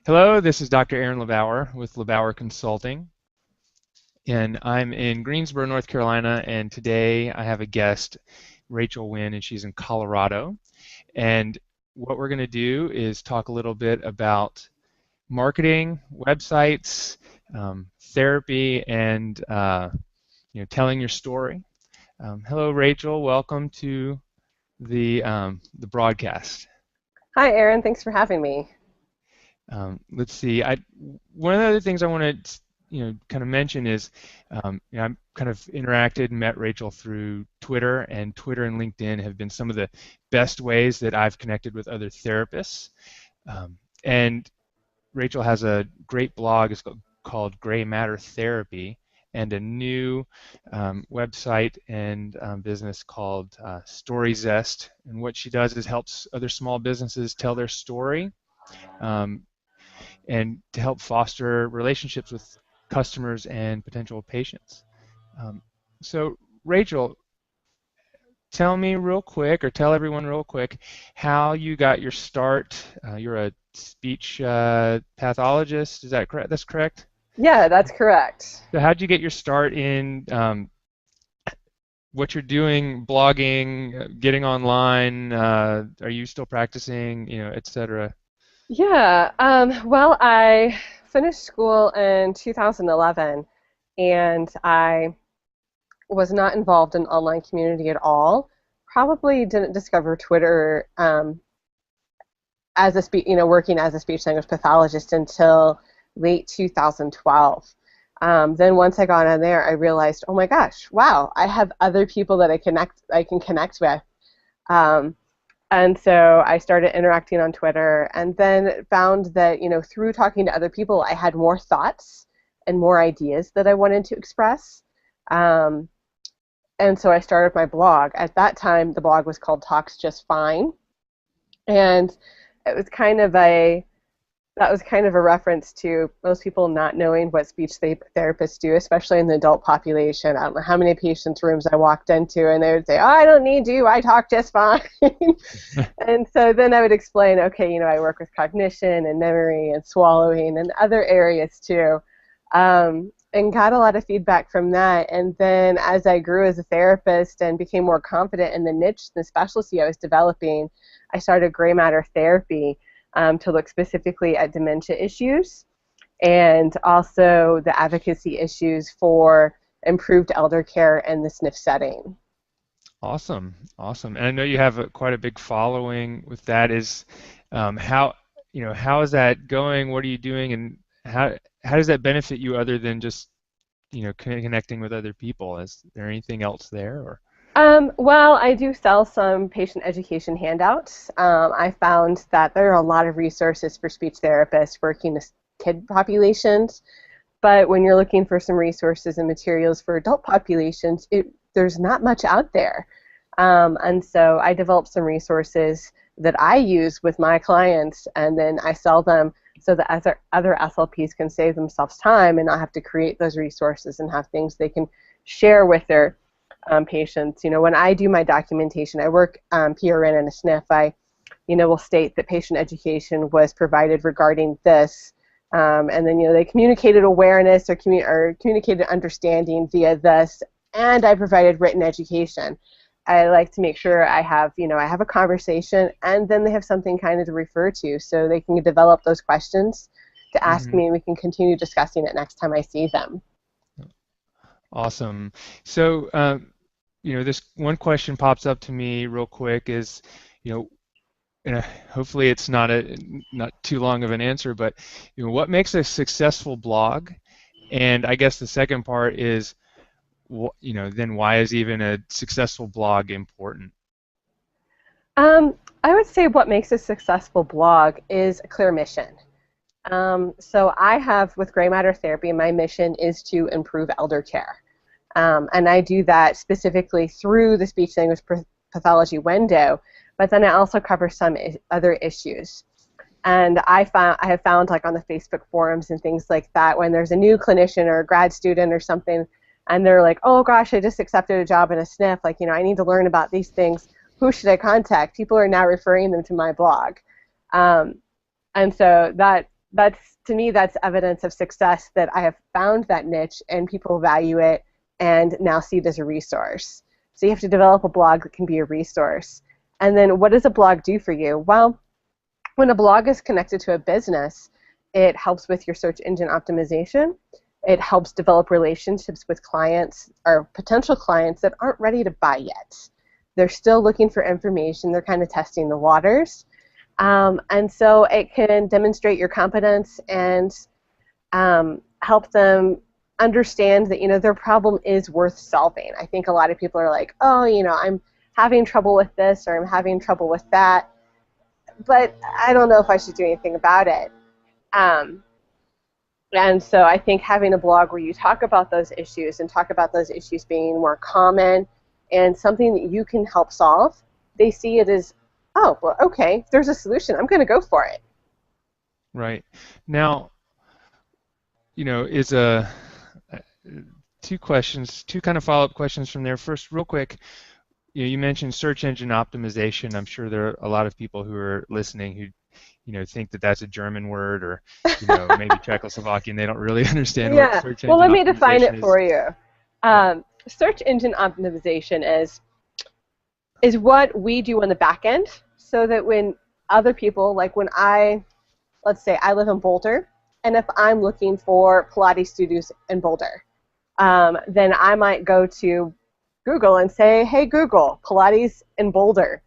Hello, this is Dr. Aaron LeBauer with LeBauer Consulting, and I'm in Greensboro, North Carolina, and today I have a guest, Rachel Wynn, and she's in Colorado. And what we're going to do is talk a little bit about marketing, websites, therapy, and telling your story. Hello, Rachel. Welcome to the broadcast. Hi, Erin. Thanks for having me. Let's see. One of the other things I want to kind of mention is I'm kind of interacted and met Rachel through Twitter, and Twitter and LinkedIn have been some of the best ways that I've connected with other therapists. And Rachel has a great blog. It's called Gray Matter Therapy, and a new website and business called Zest. And what she does is helps other small businesses tell their story. Um, and to help foster relationships with customers and potential patients. Um, so, Rachel, tell me real quick, or tell everyone real quick, how you got your start. You're a speech pathologist, is that correct? That's correct? Yeah, that's correct. So, how did you get your start in what you're doing, blogging, getting online? Are you still practicing, et cetera? Yeah, well, I finished school in 2011, and I was not involved in online community at all. Probably didn't discover Twitter as a working as a speech language pathologist until late 2012. Then once I got on there, I realized, oh my gosh, wow, I have other people that I can connect with. Um, And so I started interacting on Twitter and then found that, through talking to other people, I had more thoughts and more ideas that I wanted to express. Um, and so I started my blog. At that time, the blog was called Talks Just Fine. And it was kind of a that was kind of a reference to most people not knowing what therapists do, especially in the adult population. I don't know how many patients' rooms I walked into, and they would say, "Oh, I don't need you. I talk just fine." And so then I would explain, okay, I work with cognition and memory and swallowing and other areas too, and got a lot of feedback from that. And then as I grew as a therapist and became more confident in the niche, the specialty I was developing, I started gray matter therapy to look specifically at dementia issues and also the advocacy issues for improved elder care in the SNF setting. Awesome, awesome. And I know you have quite a big following with that. Is how how is that going? What are you doing, and how does that benefit you other than just connecting with other people? Is there anything else there, or? Well, I do sell some patient education handouts. I found that there are a lot of resources for speech therapists working with kid populations, but when you're looking for some resources and materials for adult populations, there's not much out there. And so I developed some resources that I use with my clients, and then I sell them so that other SLPs can save themselves time and not have to create those resources and have things they can share with their patients. When I do my documentation, I work PRN in a SNF. I, will state that patient education was provided regarding this, and then they communicated awareness or communicated understanding via this, and I provided written education. I like to make sure I have a conversation, and then they have something kind of to refer to, so they can develop those questions to ask Mhm. me, and we can continue discussing it next time I see them. Awesome. So, this one question pops up to me real quick is, you know, hopefully it's not too long of an answer, but what makes a successful blog? And I guess the second part is, then why is even a successful blog important? I would say what makes a successful blog is a clear mission. So I have, with Gray Matter Therapy, my mission is to improve elder care. And I do that specifically through the speech language pathology window, but then I also cover some other issues. And I have found, like on the Facebook forums and things like that, when there's a new clinician or a grad student or something, and they're like, oh gosh, I just accepted a job in a SNF, like, I need to learn about these things. Who should I contact? People are now referring them to my blog. Um, and so That's, to me, that's evidence of success, that I have found that niche and people value it and now see it as a resource. So you have to develop a blog that can be a resource. And then what does a blog do for you? Well, when a blog is connected to a business, it helps with your search engine optimization. It helps develop relationships with clients or potential clients that aren't ready to buy yet. They're still looking for information. They're kind of testing the waters. And so it can demonstrate your competence and help them understand that, their problem is worth solving. I think a lot of people are like, oh, I'm having trouble with this or I'm having trouble with that, but I don't know if I should do anything about it. And so I think having a blog where you talk about those issues and talk about those issues being more common and something that you can help solve, they see it as, oh, well, okay, if there's a solution, I'm going to go for it. Right. Now, is two questions, two kind of follow-up questions from there. First, real quick, you mentioned search engine optimization. I'm sure there are a lot of people who are listening who, think that that's a German word, or, maybe Czechoslovakian. They don't really understand what Yeah. search Well, engine let me define optimization it is. for you. Yeah. Search engine optimization is what we do on the back end, so that when other people, like let's say I live in Boulder, and if I'm looking for Pilates studios in Boulder, then I might go to Google and say, hey, Google, Pilates in Boulder.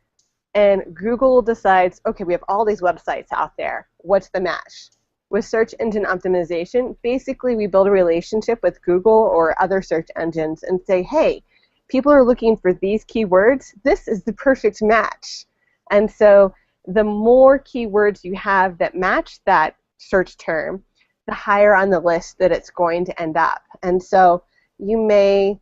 And Google decides, okay, we have all these websites out there. What's the match? With search engine optimization, basically we build a relationship with Google or other search engines and say, hey, people are looking for these keywords. This is the perfect match. And so the more keywords you have that match that search term, the higher on the list that it's going to end up. And so you may,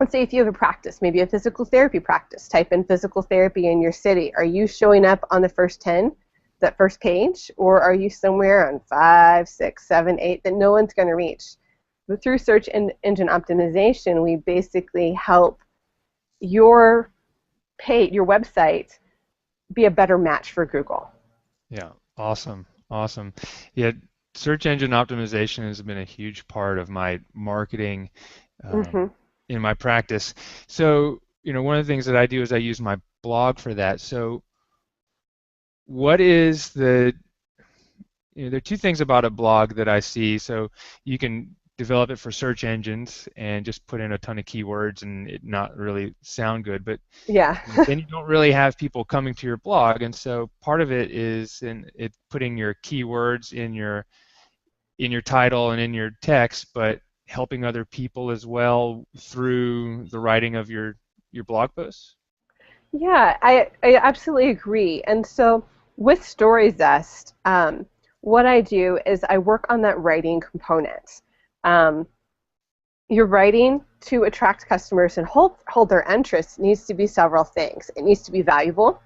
let's say if you have a practice, maybe a physical therapy practice, type in physical therapy in your city. Are you showing up on the first 10, that first page, or are you somewhere on 5, 6, 7, 8 that no one's going to reach? But through search engine optimization, we basically help your your website be a better match for Google. Yeah. Awesome. Awesome. Yeah. Search engine optimization has been a huge part of my marketing Mm-hmm. in my practice. So, one of the things that I do is I use my blog for that. So, what is there are two things about a blog that I see. So, you can develop it for search engines and just put in a ton of keywords and it not really sound good. But Yeah. then you don't really have people coming to your blog. And so, part of it is in it putting your keywords in your title and in your text, but helping other people as well through the writing of your blog posts? Yeah, I absolutely agree. And so with Story Zest, what I do is I work on that writing component. Um, your writing to attract customers and hold their interest needs to be several things. It needs to be valuable.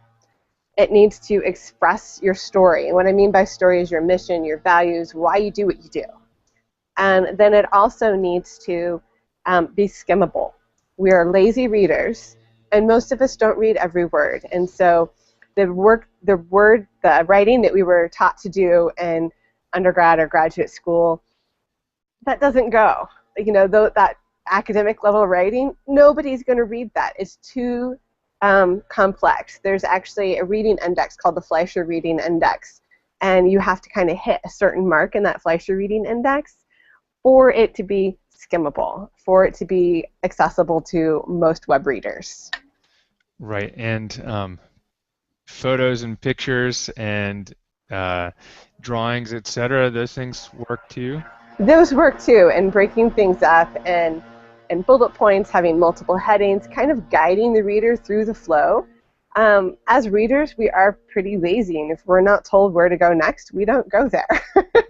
It needs to express your story. And what I mean by story is your mission, your values, why you do what you do. And then it also needs to be skimmable. We are lazy readers, and most of us don't read every word. And so the writing that we were taught to do in undergrad or graduate school, that doesn't go. That academic level writing, nobody's going to read that. It's too complex. There's actually a reading index called the Fleischer Reading Index, and you have to kind of hit a certain mark in that Fleischer Reading Index for it to be skimmable, for it to be accessible to most web readers. Right. And photos and pictures and uh, drawings, etc., those things work too? Those work too, and breaking things up and bullet points, having multiple headings, kind of guiding the reader through the flow. As readers, we are pretty lazy, and if we're not told where to go next, we don't go there.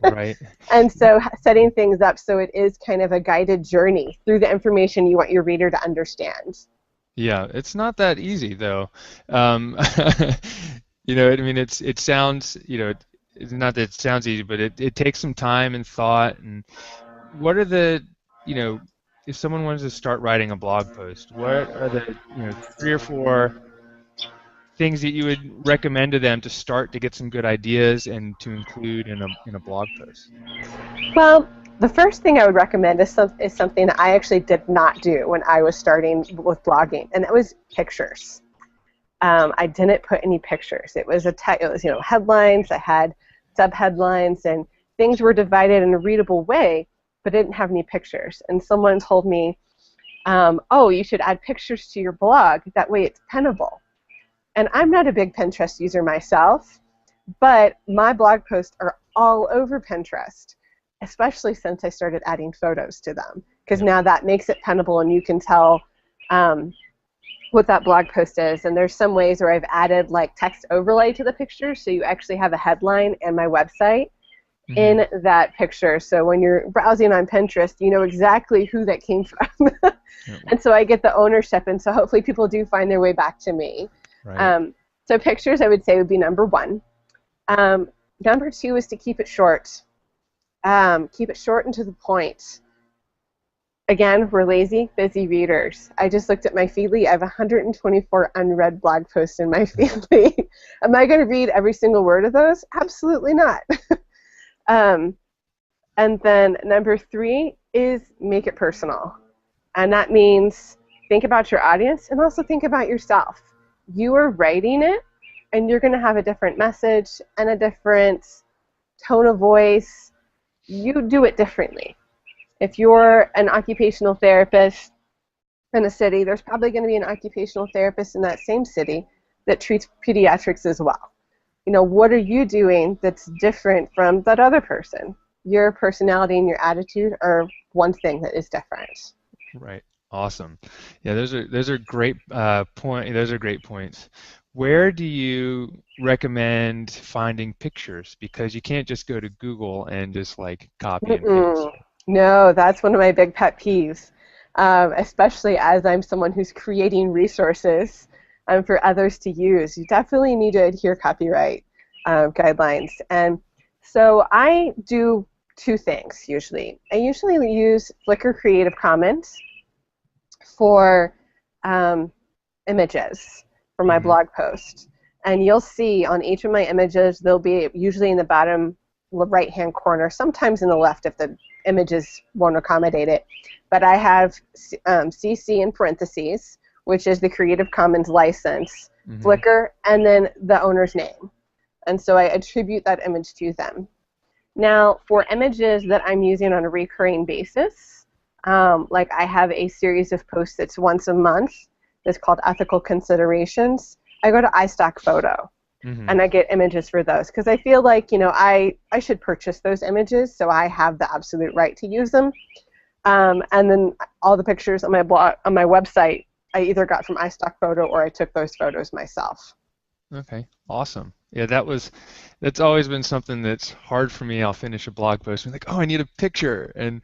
Right. And so setting things up so it is kind of a guided journey through the information you want your reader to understand. Yeah, it's not that easy though. Um, I mean, it sounds, it's not that it sounds easy, but it takes some time and thought. And what are you know, if someone wanted to start writing a blog post, what are the, 3 or 4 things that you would recommend to them to start to get some good ideas and to include in a blog post? Well, the first thing I would recommend is something that I actually did not do when I was starting with blogging, and that was pictures. I didn't put any pictures. It was headlines. I had subheadlines, and things were divided in a readable way, but didn't have any pictures. And someone told me, "Oh, you should add pictures to your blog. That way, it's pinnable." And I'm not a big Pinterest user myself, but my blog posts are all over Pinterest, especially since I started adding photos to them, because now that makes it pinnable, and you can tell what that blog post is. And there's some ways where I've added like text overlay to the picture, so you actually have a headline and my website in that picture. So when you're browsing on Pinterest, you know exactly who that came from. And so I get the ownership, and so hopefully people do find their way back to me. Right. So pictures, I would say, would be number one. Number two is to keep it short. Keep it short and to the point. Again, we're lazy, busy readers. I just looked at my Feedly. I have 124 unread blog posts in my Feedly. Am I going to read every single word of those? Absolutely not. And then number three is make it personal. And that means think about your audience and also think about yourself. You are writing it, and you're going to have a different message and a different tone of voice. You do it differently. If you're an occupational therapist in a city, there's probably going to be an occupational therapist in that same city that treats pediatrics as well. You know, what are you doing that's different from that other person? Your personality and your attitude are one thing that is different. Right. Awesome. Yeah, those are great Those are great points. Where do you recommend finding pictures? Because you can't just go to Google and just like copy and paste. No, that's one of my big pet peeves, especially as I'm someone who's creating resources for others to use. You definitely need to adhere copyright guidelines. And so I do two things usually. I usually use Flickr Creative Commons for images for my blog post. And you'll see on each of my images, they'll be usually in the bottom right-hand corner, sometimes in the left if the images won't accommodate it. But I have CC in parentheses, which is the Creative Commons license, Flickr, and then the owner's name. And so I attribute that image to them. Now, for images that I'm using on a recurring basis, like I have a series of posts that's once a month that's called Ethical Considerations, I go to iStock Photo. And I get images for those because I feel like, you know, I should purchase those images, so I have the absolute right to use them. And then all the pictures on my blog, on my website, I either got from iStock Photo or I took those photos myself. Okay, awesome. Yeah, that's always been something that's hard for me. I'll finish a blog post and be like, oh, I need a picture, and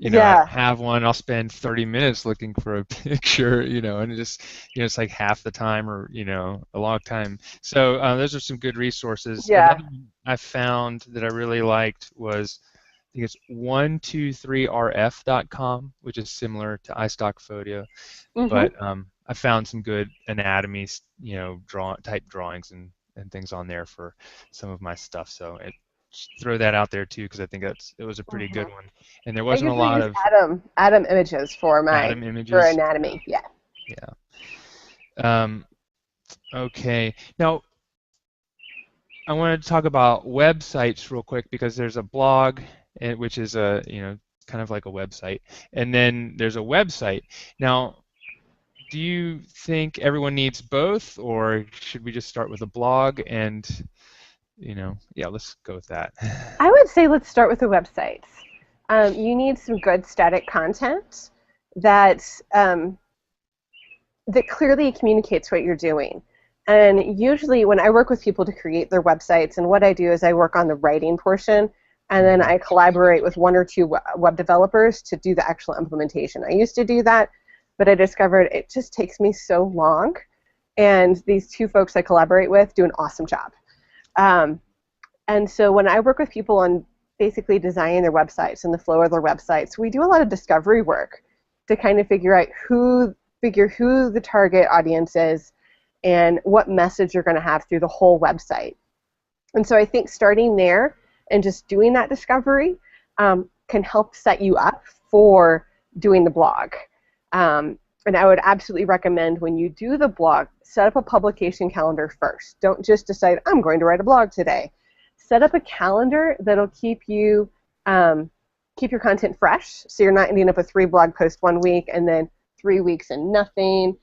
I have one. I'll spend 30 minutes looking for a picture, and it just, it's like half the time, or a long time. So those are some good resources. Yeah. Another one I found that I really liked was, I think it's 123rf.com, which is similar to iStock Photo, but I found some good anatomy, type drawings and things on there for some of my stuff. So throw that out there too, because I think it was a pretty good one. And there wasn't a lot of Atom images for for anatomy. Yeah. Yeah. Okay. Now, I wanted to talk about websites real quick, because there's a blog, which is a kind of like a website, and then there's a website. Now, do you think everyone needs both, or should we just start with a blog and, let's go with that. I would say let's start with the websites. You need some good static content that clearly communicates what you're doing. And usually when I work with people to create their websites, and what I do is I work on the writing portion, and then I collaborate with one or two web developers to do the actual implementation. I used to do that, but I discovered it just takes me so long, and these two folks I collaborate with do an awesome job. And so when I work with people on basically designing their websites and the flow of their websites, we do a lot of discovery work to kind of figure out who the target audience is, and what message you're going to have through the whole website. And so I think starting there and just doing that discovery can help set you up for doing the blog. And I would absolutely recommend when you do the blog, set up a publication calendar first. Don't just decide, I'm going to write a blog today. Set up a calendar that'll keep you keep your content fresh, so you're not ending up with 3 blog posts one week and then 3 weeks and nothing,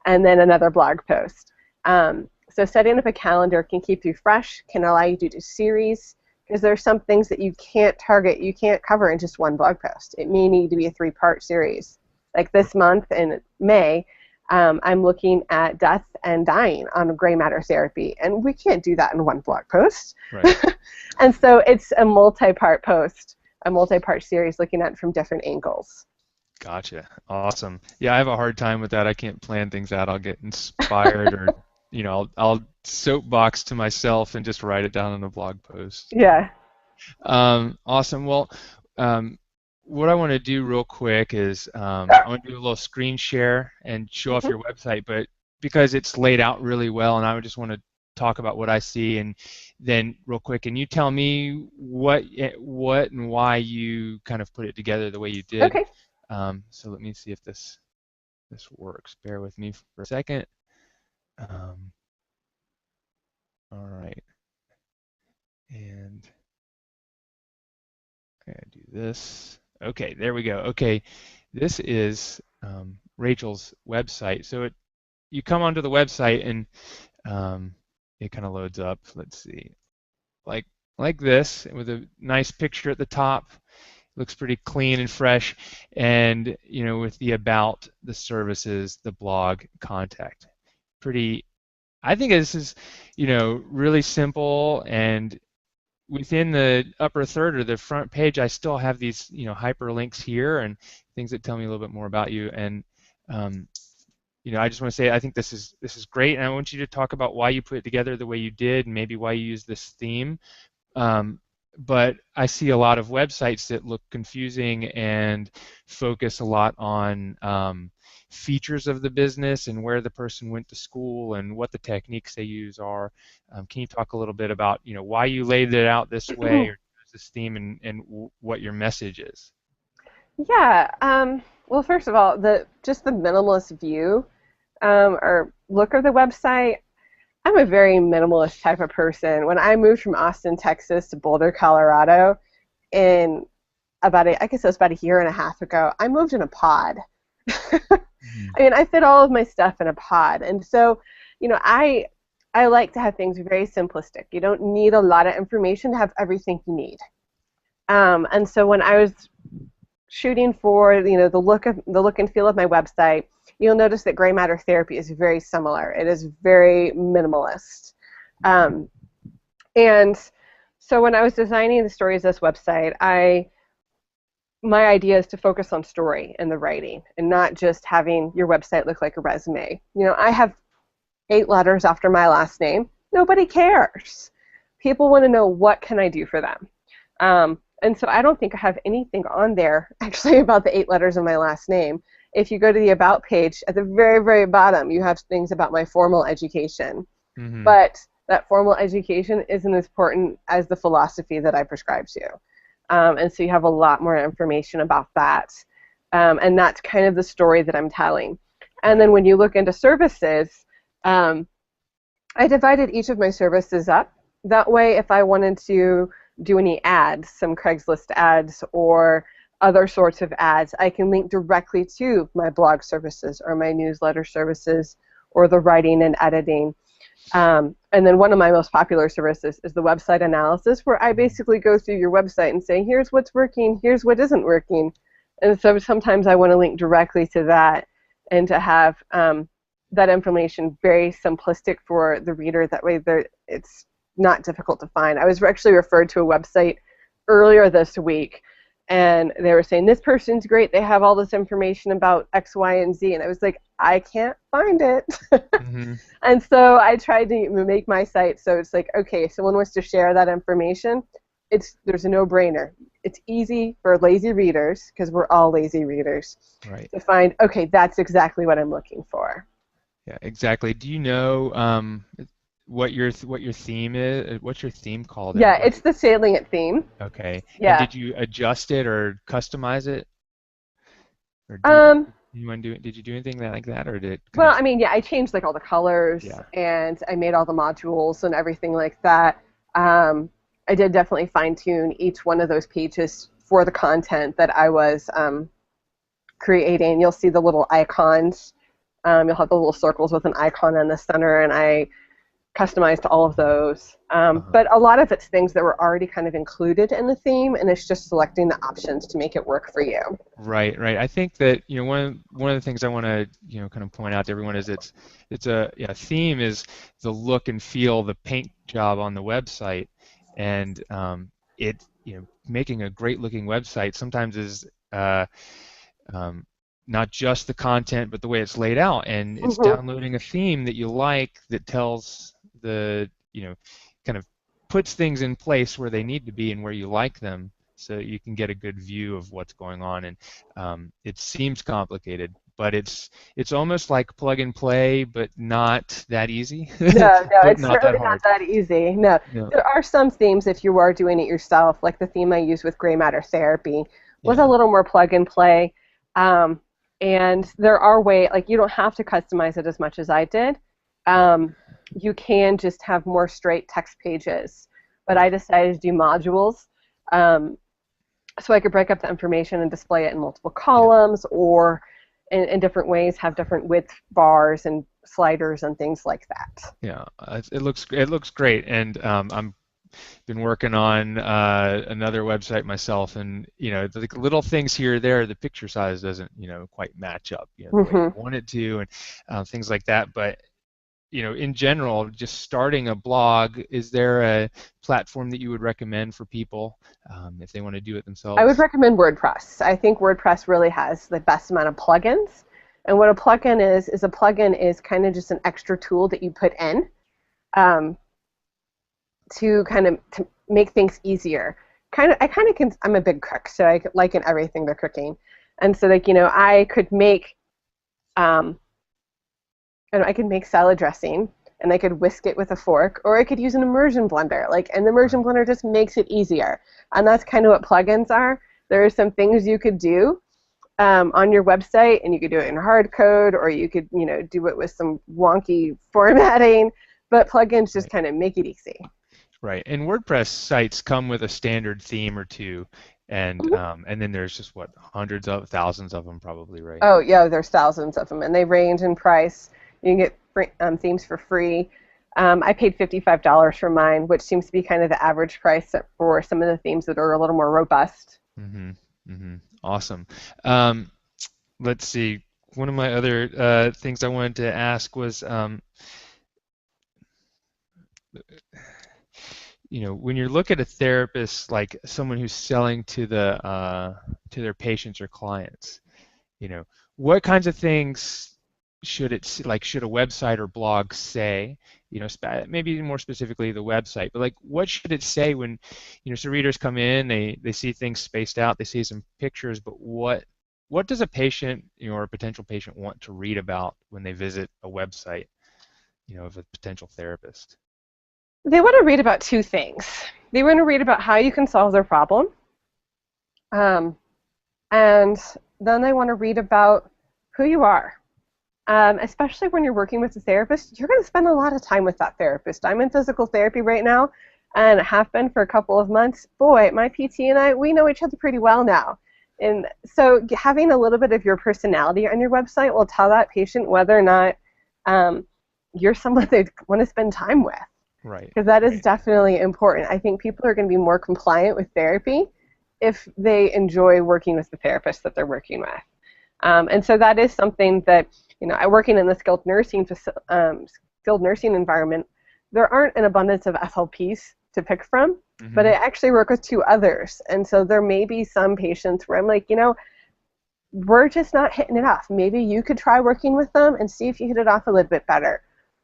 and then another blog post. So setting up a calendar can keep you fresh, can allow you to do series, because there are some things that you can't cover in just one blog post. It may need to be a 3-part series. Like this month in May, I'm looking at death and dying on gray matter therapy, and we can't do that in one blog post. Right. And so it's a multi-part post, a multi-part series looking at it from different angles. Gotcha. Awesome. Yeah, I have a hard time with that. I can't plan things out. I'll get inspired or, I'll soapbox to myself and just write it down in a blog post. Yeah. Awesome. Well, what I want to do real quick is I want to do a little screen share and show off your website, but because it's laid out really well, and I just want to talk about what I see, and then real quick, can you tell me what and why you kind of put it together the way you did? Okay. So let me see if this works. Bear with me for a second. All right. And I gotta do this. Okay, there we go. Okay, this is Rachel's website. So you come onto the website and it kind of loads up. Let's see, like this, with a nice picture at the top. Looks pretty clean and fresh, and with the about, the services, the blog, contact. I think this is really simple, and within the upper third or the front page, I still have these hyperlinks here and things that tell me a little bit more about you. And I just want to say I think this is great, and I want you to talk about why you put it together the way you did, and maybe why you use this theme. But I see a lot of websites that look confusing and focus a lot on features of the business and where the person went to school and what the techniques they use are. Can you talk a little bit about why you laid it out this way or this theme, and what your message is? Yeah. Well, first of all, just the minimalist view or look of the website. I'm a very minimalist type of person. When I moved from Austin, Texas to Boulder, Colorado, in about a year and a half ago, I moved in a pod. I mean, I fit all of my stuff in a pod, and so, I like to have things very simplistic. You don't need a lot of information to have everything you need. And so when I was shooting for the look and feel of my website, you'll notice that gray matter therapy is very similar. It is very minimalist. And so when I was designing the Stories Zest website, my idea is to focus on story in the writing and not just having your website look like a resume. I have 8 letters after my last name. Nobody cares. People want to know, what can I do for them? And so I don't think I have anything on there actually about the 8 letters of my last name. If you go to the About page, at the very, very bottom, you have things about my formal education. Mm-hmm. But that formal education isn't as important as the philosophy that I prescribe to. And so you have a lot more information about that. And that's kind of the story that I'm telling. And then when you look into services, I divided each of my services up. That way, if I wanted to do any ads, some Craigslist ads or other sorts of ads, I can link directly to my blog services or my newsletter services or the writing and editing. And then one of my most popular services is the website analysis, where I basically go through your website and say, here's what's working, here's what isn't working. And so sometimes I want to link directly to that and to have that information very simplistic for the reader. That way it's not difficult to find. I was actually referred to a website earlier this week, and they were saying, this person's great, they have all this information about X, Y, and Z. And I was like, I can't find it. Mm-hmm. And so I tried to make my site so it's like, okay, if someone wants to share that information, there's a no-brainer. It's easy for lazy readers, because we're all lazy readers, right, to find, okay, that's exactly what I'm looking for. Yeah, exactly. Do you know what your theme is? What's your theme called, and Yeah, what? it's the salient theme. Okay. And Yeah. did you adjust it or customize it, or Um, did you do anything like that, or did it kind well, of? I mean, yeah, I changed like all the colors Yeah. and I made all the modules and everything like that. Um, I did definitely fine tune each one of those pages for the content that I was creating. You'll see the little icons. You'll have the little circles with an icon in the center, and I customized all of those. Uh-huh. But a lot of it's things that were already kind of included in the theme, and it's just selecting the options to make it work for you. Right, right. I think that, one of the things I want to, kind of point out to everyone is it's a yeah, theme is the look and feel, the paint job on the website, and it, making a great looking website sometimes is um, not just the content, but the way it's laid out, and it's Hmm. downloading a theme that you like that tells kind of puts things in place where they need to be and where you like them, so you can get a good view of what's going on. And it seems complicated, but it's almost like plug and play, but not that easy, No, no, but it's not that certainly not hard. that easy. No, No, there are some themes if you are doing it yourself, like the theme I used with gray matter therapy was a yeah, little more plug and play. Um, and there are like you don't have to customize it as much as I did. right, Um, you can just have more straight text pages, but I right, decided to do modules. Um, so I could break up the information and display it in multiple yeah. columns or in different ways, have different width bars and sliders and things like that. Yeah, it looks great, and I'm been working on another website myself, and the little things here or there, the picture size doesn't quite match up, the way you Hmm. want it to, and things like that. But in general, just starting a blog, is there a platform that you would recommend for people if they want to do it I would themselves? recommend WordPress. I think WordPress really has the best amount of plugins. And what a plugin is a plugin is kind of just an extra tool that you put in um, to kind of to make things easier. I'm a big cook, so I liken everything to cooking. And so like, I could make um, and I could make salad dressing and I could whisk it with a fork, or I could use an immersion blender. And the immersion Right. blender just makes it easier. And that's kind of what plugins are. There are some things you could do on your website, and you could do it in hard code, or you could, do it with some wonky formatting. But plugins just Right. kind of make it easy. Right. And WordPress sites come with a standard theme or two, and then there's just what, hundreds of thousands of them probably, right? Oh, yeah, there's thousands of them, and they range in price. You can get free, themes for free. I paid $55 for mine, which seems to be kind of the average price for some of the themes that are a little more robust. Mm-hmm. Mm-hmm. Awesome. Let's see. One of my other things I wanted to ask was, when you look at a therapist, like someone who's selling to their patients or clients, you know, what kinds of things should a website or blog say? Maybe more specifically the website, but like what should it say when, so readers come in, they see things spaced out, they see some pictures, but what does a patient, or a potential patient want to read about when they visit a website, of a potential therapist? They want to read about two things. They want to read about how you can solve their problem, um, and then they want to read about who you are. Especially when you're working with a therapist, you're going to spend a lot of time with that therapist. I'm in physical therapy right now and have been for a couple of months. Boy, my PT and I, we know each other pretty well now. And so having a little bit of your personality on your website will tell that patient whether or not um, you're someone they want to spend time with, Right, because that is right, definitely important. I think people are going to be more compliant with therapy if they enjoy working with the therapist that they're working with. And so that is something that, I working in the skilled nursing environment, there aren't an abundance of FLPs to pick from, but I hmm, actually work with two others. And so there may be some patients where I'm like, we're just not hitting it off. Maybe you could try working with them and see if you hit it off a little bit better.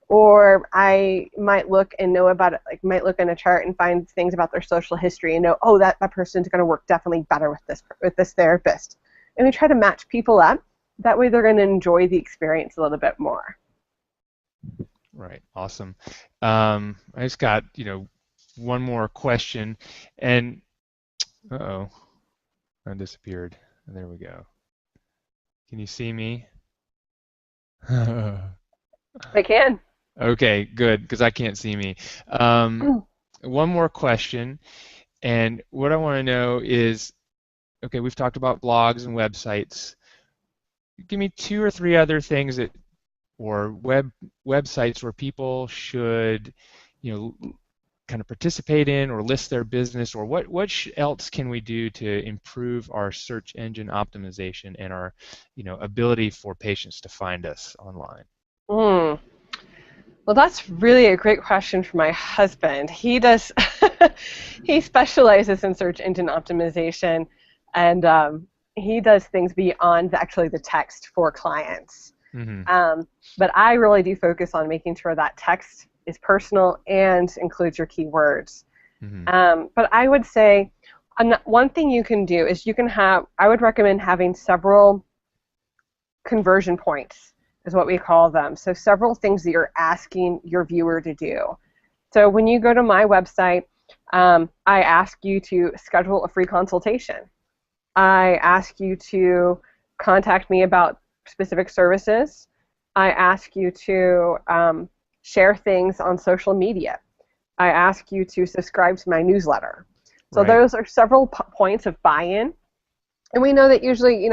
Or I might look and know about it, like might look in a chart and find things about their social history and know, oh, that person's going to work definitely better with this therapist. And we try to match people up. That way they're going to enjoy the experience a little bit more. Right. Awesome. I just got, one more question, and uh-oh, I disappeared. There we go. Can you see me? I can. Okay, good, because I can't see me. Um, one more question, and what I want to know is, okay, we've talked about blogs and websites. Give me two or three other things that, or websites where people should, you know, kind of participate in or list their business, or what else can we do to improve our search engine optimization and our, ability for patients to find us online? Mm. Well, that's really a great question for my husband. He does, he specializes in search engine optimization, and he does things beyond actually the text for clients. Hmm. Um, but I really do focus on making sure that text is personal and includes your keywords. Hmm. But I would say one thing you can do is you can have, I would recommend having several conversion points, is what we call them. So several things that you're asking your viewer to do. So when you go to my website, I ask you to schedule a free consultation. I ask you to contact me about specific services. I ask you to share things on social media. I ask you to subscribe to my newsletter. So Right. those are several points of buy-in. And we know that usually,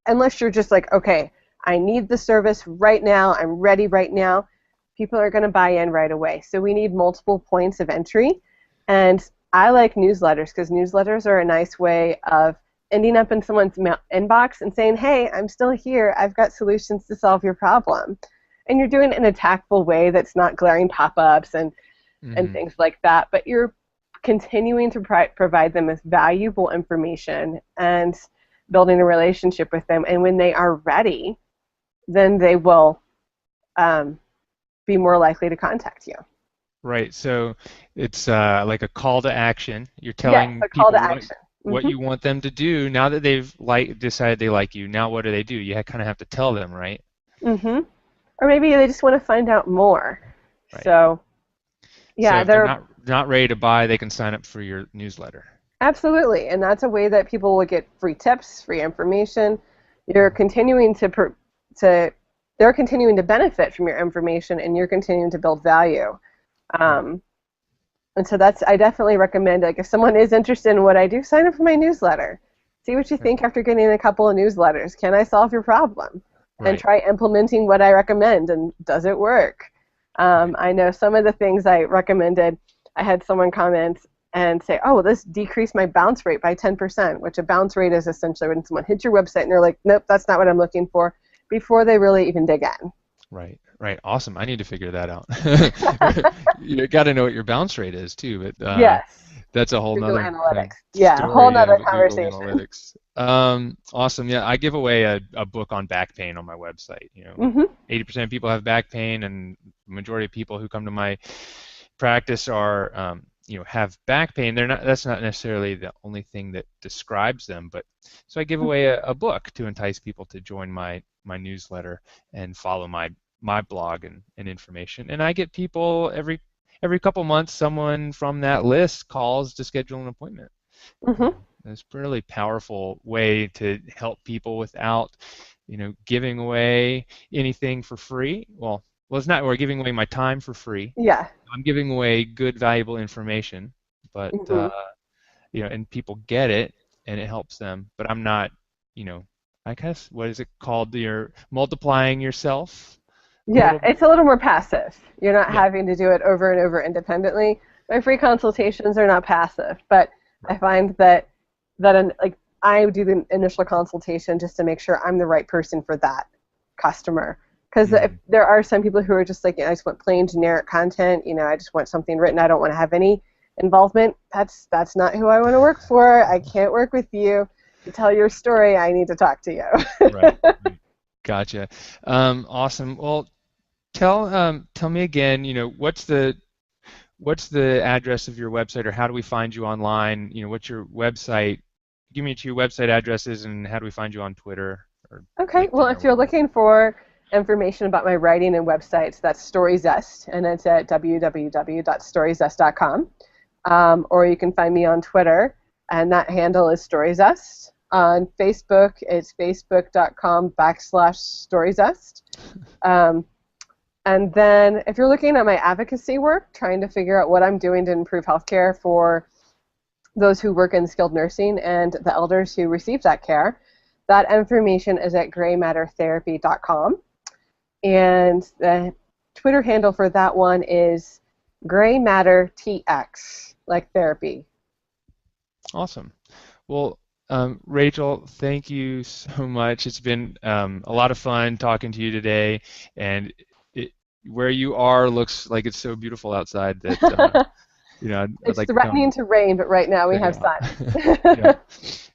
unless you're just like, okay, I need the service right now, I'm ready right now, people are going to buy in right away. So we need multiple points of entry. And I like newsletters because newsletters are a nice way of ending up in someone's inbox and saying, hey, I'm still here. I've got solutions to solve your problem. And you're doing it in a tactful way that's not glaring pop-ups and Hmm. things like that, but you're continuing to provide them with valuable information and building a relationship with them. And when they are ready, then they will um, be more likely to contact you. Right. So it's like a call to action. You're Yes, telling a call people to what action. what Hmm. you want them to do now that they've decided they like you. Now what do? You kind of have to tell them, right? Hmm. Or maybe they just want to find out more. Right. So So yeah, if they're they're not ready to buy, they can sign up for your newsletter. absolutely, and that's a way that people will get free tips, free information. You're continuing to they're continuing to benefit from your information, and you're continuing to build value. Right. Um, and so that's I definitely recommend, like, if someone is interested in what I do, sign up for my newsletter. See what you Right. think after getting a couple of newsletters. Can I solve your problem? And Right. try implementing what I recommend, and does it work? Right. I know some of the things I recommended. I had someone comment and say, "Oh, this decreased my bounce rate by 10%," which a bounce rate is essentially when someone hits your website and they're like, "Nope, that's not what I'm looking for," before they really even dig in. Right. Right. Awesome. I need to figure that out. You got to know what your bounce rate is too, but Yes, that's a whole Google nother Analytics. Yeah, a whole story. Yeah, nother but Google conversation. Analytics. Awesome. Yeah, I give away a book on back pain on my website. Hmm. 80% of people have back pain, and the majority of people who come to my practice are, have back pain. They're not. That's not necessarily the only thing that describes them, but so I give away a book to entice people to join my newsletter and follow my blog and information. And I get people every couple months, someone from that list calls to schedule an appointment. Hmm. It's a really powerful way to help people without, giving away anything for free. Well, it's not. We're giving away my time for free. Yeah. I'm giving away good, valuable information, but Hmm. and people get it, and it helps them. But I'm not, you know, I guess what is it called? You're multiplying yourself a Yeah, little bit. it's a little more passive. You're not Yeah. having to do it over and over independently. My free consultations are not passive, but I Right. find that like I do the initial consultation just to make sure I'm the right person for that customer. Because if Hmm. there are some people who are just like, I just want plain generic content. I just want something written. I don't want to have any involvement. That's not who I want to work for. I can't work with you. To tell your story, I need to talk to you. Right. Right. Gotcha. Awesome. Well, tell me again. What's the address of your website, or how do we find you online? What's your website? Give me two website addresses, and how do we find you on Twitter or Okay, well, LinkedIn or if you're whatever? looking for information about my writing and websites, that's StoryZest, and it's at www.storyzest.com. Or you can find me on Twitter, and that handle is StoryZest. On Facebook, it's facebook.com/StoryZest. And then if you're looking at my advocacy work, trying to figure out what I'm doing to improve healthcare for those who work in skilled nursing and the elders who receive that care, that information is at graymattertherapy.com. And the Twitter handle for that one is graymattertx, like therapy. Awesome. Well, Rachel, thank you so much. It's been a lot of fun talking to you today, and where you are looks like it's so beautiful outside that I'd It's like to threatening come to rain, but right now we check it have out. sun. Yeah.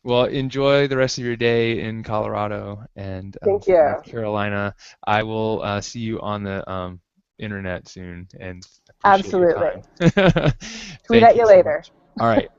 Well, enjoy the rest of your day in Colorado and Thank you. North Carolina. I will see you on the internet soon, and appreciate your Absolutely. time. Tweet Thank at you you so later. much. All right.